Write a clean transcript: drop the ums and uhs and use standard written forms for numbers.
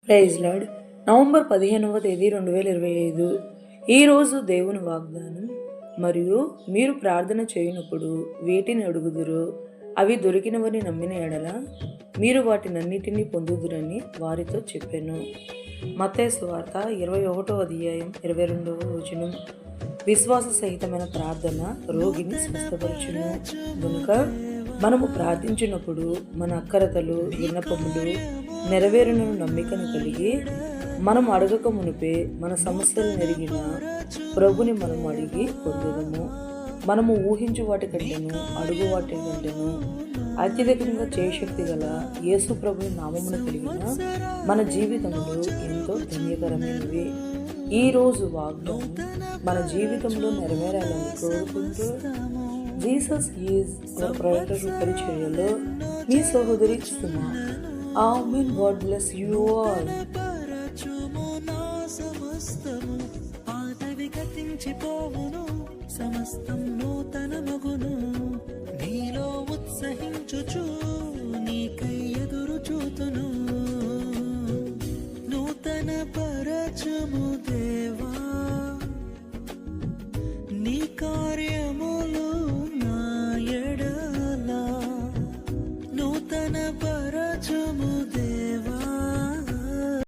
Praise lord. November 15వ తేదీ 2025. ఈరోజు దేవుని వాగ్దానం. మరియు మీరు ప్రార్థన చేయనప్పుడు వేటిని అడుగుదురో అవి దొరికినవని నమ్మిన ఎడల మీరు వాటినన్నిటినీ పొందుదురని వారితో చెప్పాను. మత్తయి సువార్త 21వ అధ్యాయం 22వ వచనం. విశ్వాస సహితమైన ప్రార్థన రోగిని స్వస్థపరచును. కనుక మనము ప్రార్థించినప్పుడు మన అక్కరతలు విన్నపములు నెరవేరును నమ్మికను కలిగి మనం అడగక మునిపే మన సమస్యలు నెరిగిన ప్రభుని మనం అడిగి పొందుదము. మనము ఊహించు వాటి కంటేను అడుగు వాటి కంటేను అత్యధికంగా చేయశక్తి గల యేసు ప్రభుని నామమును కలిగిన మన జీవితంలో ఎంతో ధన్యకరమైనవి. ఈరోజు వాగ్దానం మన జీవితంలో నెరవేరాలని కోరుకుంటూ జీసస్ ఈజ్ యువర్ ప్రొటెక్టర్ పరిచర్యలో మీ సహోదరి సుమా. ఆమేన్. God bless you all. సమస్తం నూతన మగును, నీలో ఉత్సహించుచు నీకై ఎదురు చూతును. నూతన పరచము